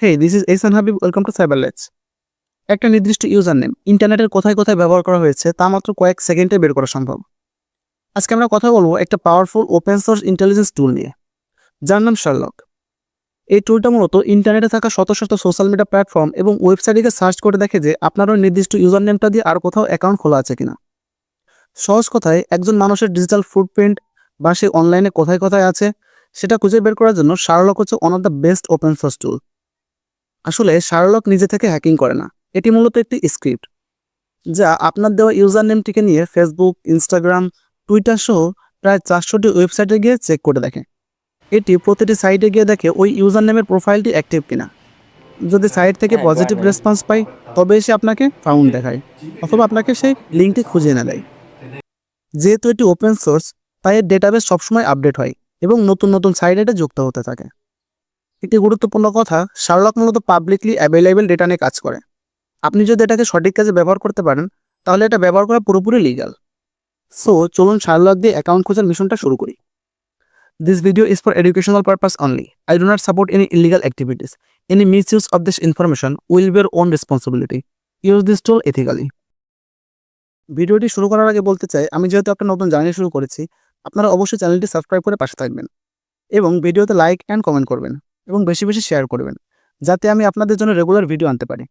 Hey, this is Ehsan Habib. Welcome to Cyberlets. একটা নির্দিষ্ট user name ইন্টারনেটের কোথায় কোথায় ব্যবহার করা হয়েছে তা মাত্র কয়েক সেকেন্ডে বের করা সম্ভব। আজকে আমরা কথা বলবো একটা পাওয়ারফুল ওপেন সোর্স ইন্টেলিজেন্স টুল নিয়ে, যার নাম শার্লক। এই টুলটা মূলত ইন্টারনেটে থাকা শত শত সোশ্যাল মিডিয়া প্ল্যাটফর্ম এবং ওয়েবসাইটে সার্চ করে দেখে যে আপনার ওই নির্দিষ্ট ইউজার নেমটা দিয়ে আর কোথাও অ্যাকাউন্ট খোলা আছে কিনা। সহজ কথায়, একজন মানুষের ডিজিটাল ফুটপ্রিন্ট বা সে অনলাইনে কোথায় কোথায় আছে সেটা খুঁজে বের করার জন্য শার্লক হচ্ছে one of the best open source tool. আসলে শার্লক নিজে থেকে হ্যাকিং করে না, এটি মূলত একটি স্ক্রিপ্ট যা আপনার দেওয়া ইউজার নেমটিকে নিয়ে ফেসবুক, ইনস্টাগ্রাম, টুইটার সহ প্রায় 400টি ওয়েবসাইটে গিয়ে চেক করে দেখে। এটি প্রতিটি সাইটে গিয়ে দেখে ওই ইউজার নেমের প্রোফাইলটি অ্যাক্টিভ কিনা। যদি সাইট থেকে পজিটিভ রেসপন্স পায় তবে সে আপনাকে ফাউন্ড দেখায় অথবা আপনাকে সেই লিঙ্কটি খুঁজে এনে দেয়। যেহেতু এটি ওপেন সোর্স, তাই এর ডেটাবেস সবসময় আপডেট হয় এবং নতুন নতুন সাইটে এটা যুক্ত হতে থাকে। একটি গুরুত্বপূর্ণ কথা, শার্লক মূলত পাবলিকলি অ্যাভেলেবেল ডেটা নিয়ে কাজ করে। আপনি যদি এটাকে সঠিক কাজে ব্যবহার করতে পারেন তাহলে এটা ব্যবহার করা পুরোপুরি লিগ্যাল। সো চলুন শার্লক দিয়ে অ্যাকাউন্ট খোঁজার মিশনটা শুরু করি। This video is for educational purpose only. I do not support any illegal activities. Any misuse of this information will be your own responsibility. Use this tool ethically. ভিডিওটি শুরু করার আগে বলতে চাই, আমি যেহেতু একটা নতুন জার্নি শুরু করেছি, আপনারা অবশ্যই চ্যানেলটি সাবস্ক্রাইব করে পাশে থাকবেন এবং ভিডিওতে লাইক অ্যান্ড কমেন্ট করবেন এবং বেশি বেশি শেয়ার করবেন, যাতে আমি আপনাদের জন্য রেগুলার ভিডিও আনতে পারি।